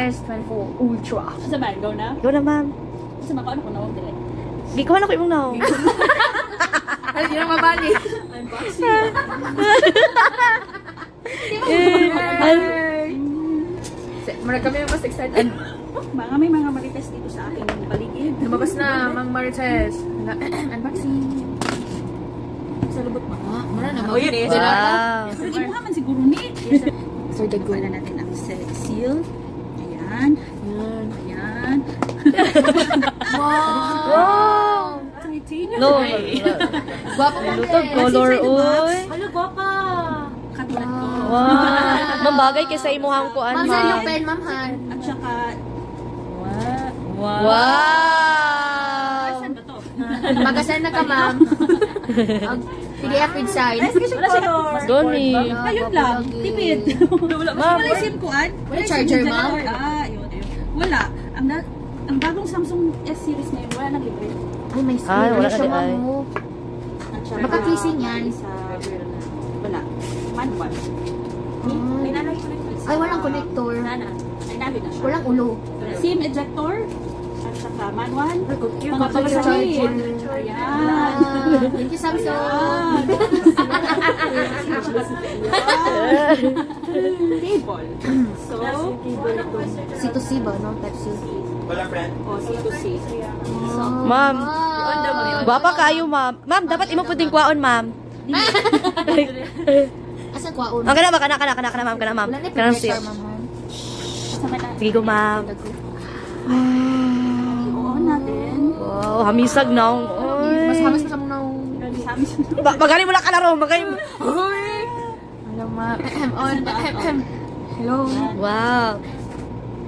S24 Ultra. Sa ba? Go na? Go na, ma'am. Sa makaano ko na huwag dili. Gikuha na ko imong now. Ay, hindi na mabali. Unboxing. Marag kami yung mas excited. May mga marites dito sa aking paligid. Lumabas na, Mang Marites. Unboxing. Sa lubot mo. Mara na, Oh, yun eh. Wow. Pero di mo naman siguro ni. So, dagwan na natin ang seal. Ayan. Ayan. Wow! No. Guwapo mo. Lutog color, uy. Hala, guwapa. Katulad ko. Wow. Mambagay kaysa imuhang kuan, Ma'am, saan yung ma'am. pen, ma'am, Han? At saka, Wow. saan ba to? Magasan na ka, ma'am. PDF with sign. Wala siya color. Goni. Ayun lang. Tipid. Ma'am, Wala SIM kuan. Wala charger, ma'am? Ayun. Wala. Ang bagong Samsung S series ngayon, wala nang libre. Ay, may screen. Ay, wala siya, na di, ma'am. At saka, Baka casing yan. Wala. Manual. May nanay connector. Ay, walang connector. Nana. Ay, namin na siya. Walang ulo. SIM ejector. At saka manual. Cute. Mga Charger. Ayan. Thank you, Samsung. Cable. So, C2C ba, no? Type C. C2C. So, Ma'am. Guwapa kayo, ma'am. Ma'am, dapat imo puding kwaon, ma'am. Asa kwaon? Ang kana ba? Kana, ma'am. Kana, ma'am. Wala na Kana, pressure, siya. ma'am. Sige ko, ma'am. on natin. Wow, hamisag na. Mas hamas na kamo na. Magaling mo lang kalaro. Magaling mo. Hello, ma'am. On. Hello. Wow.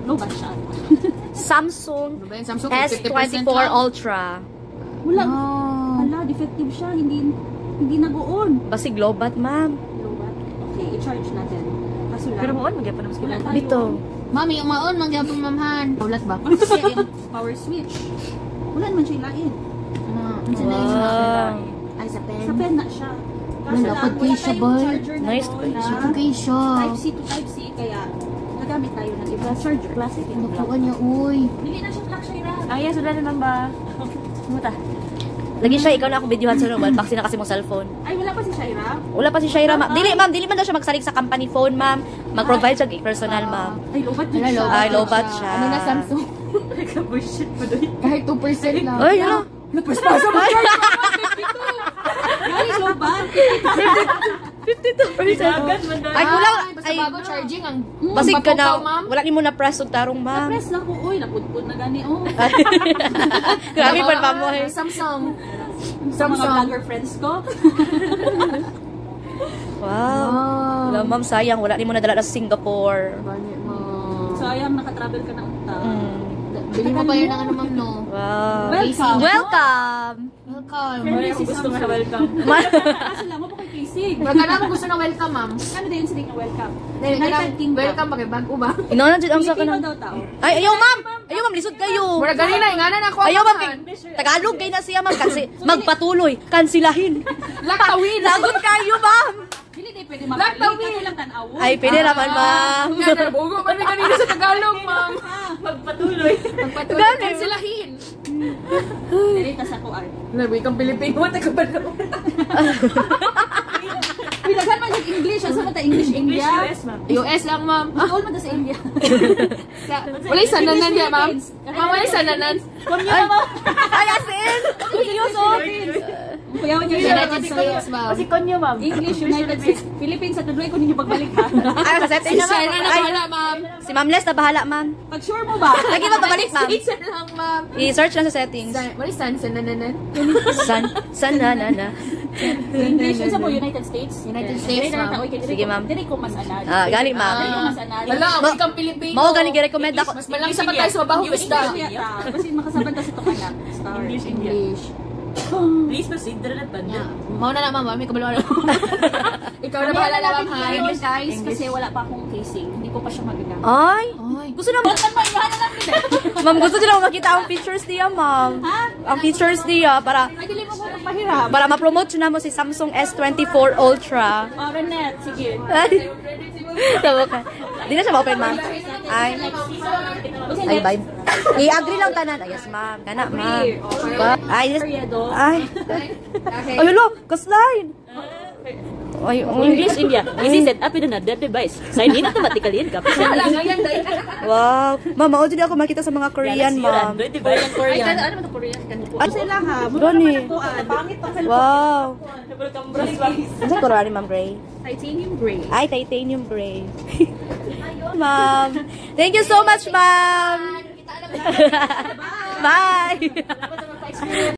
No ba siya? Samsung Samsung S24 Ultra. Wala. Hala, defective siya. Hindi nag-on. Basig lobat, ma'am. Lobat. Okay, i-charge natin. Kaso lang. Pero mo magya pa naman sila. Wala Dito. Mami, umaon, mangyapong mamhan. Ulat ba? Ano siya yung power switch? Wala naman siya ilain. Wow. Ay, sa pen. Sa pen na siya. Kaso Wala, lang, pag wala siya tayong ba? charger na Nice doon place. na Okay siya. Type C to Type C, kaya nagamit tayo ng iba charger. Classic yung Nakuha niya, uy. Dili na siya black siya ira. Ay, yes, wala naman ba? Muta. Lagi siya, ikaw na akong videohan sa normal. Baksin na kasi mong cellphone. Ay, wala pa si Shaira? Wala pa si Shaira, ma'am. Dili man daw siya magsalig sa company phone, ma'am. Mag-provide siya personal, ma'am. Ay, lobat din Wala, siya. Ay, lobat siya. Ano na Samsung? Bullshit mo doon. Kahit 2% lang. Ay, ano? Napaspaso mo. Ay, lobat. 52%. Ay, kulang. Basta Ay, bago charging ang basig ka pampapukaw, na. ma'am. Wala ni mo na press og tarong, ma'am. Press na ko. Uy, napudpud na gani. Oh. Grabe pa pa mo. Samsung. Sa mga vlogger friends ko. Wow. Wala, ma'am, sayang. Wala ni mo nadala sa Singapore. So, ayam, nakatravel ka na unta. Bili mo pa yun ng ano, ma'am, no? Wow. Welcome. Welcome. Welcome. Friendly si Samsung. welcome. Kaso lang, mo pa kay Kisig. Wala ka naman gusto ng welcome, ma'am. Ano din sila yung welcome? United Kingdom. Welcome, bago ba? Inaw na dyan ang sa Pilipino kanang. daw tao. Ay, ayaw, ma'am. Ayaw, ma'am. Lisod kayo. Mura ganina, inganan ako. Ayaw, ma'am. Tagalog kayo na siya, ma'am. Kasi magpatuloy. Kansilahin. Laktawin. Lagot kayo, ma'am. Dili din pwede mabalik. Kato lang tanaw. Ay, pwede naman, ma'am. Nga, nabugo pa rin kanina sa Tagalog, ma'am. Magpatuloy. Magpatuloy. Kansilahin. Dili ta sa kuan. Nabi kang Pilipino, taga ba na? Pinaghan man yung English. Asa man ta English, India? US lang, ma'am. All man ta sa India. Wala yung sananan niya, ma'am. Ma'am, wala yung sananan. Kumya na mo. Ay, asin. Seryoso. Kuya mo United States, ma'am. konyo, ma'am. English, United States, Philippines. Sa tuloy ko ninyo pagbalik ha. Ay, sa setting naman. Sana na Ay, bahala, ma'am. si Ma'am Les na bahala, ma'am. Pag sure mo ba? Lagi ba babalik, ma'am? Isa lang, ma'am. I-search lang sa settings. Wala yung sananan. San na. English. Sa mo, United States? United States, ma'am. Sige, ma'am. Dili ko mas anali. Gali, ma'am. Dili ko mas anali. Wala, wala kang Pilipino. Mao galing i-recommend ako. Mas malang sa tayo sa mabaho isda. Kasi makasaban ta sa tukana. Star. English. Please proceed. Dala na Yeah. Mau na ma'am. May kabalo na. Ikaw na bahala na, ma'am. Ha? English, guys. Kasi wala pa akong casing. Hindi ko pa siya magagamit. Ay, Ay. gusto na ma'am, gusto nila makita ang features niya, ma'am. Ang features niya para Ay, dili mo ko pahiram. para ma-promote na mo si Samsung S24 Ultra. Oh, Renette. Sige. Ay. Tawa ka. Di na siya ma-open, ma'am. Ay, bye. I-agree lang tanan. Ay, yes, ma'am. Kana, ma'am. Ay, yes. Ay. Ay, hello. Kaslain. Ay, English India. Easy set up in another device. Sign in automatically in Capital. Wow. Ma'am, mao din ako makita sa mga Korean, ma'am. Device Korean. Ano ba ito Korean? Ay, Sila ha. doon eh. Pangit ang Wow. Ano sa Korean, Ma'am Gray? titanium gray. Ay, titanium gray. Ma'am. Thank you so much, ma'am. Bye.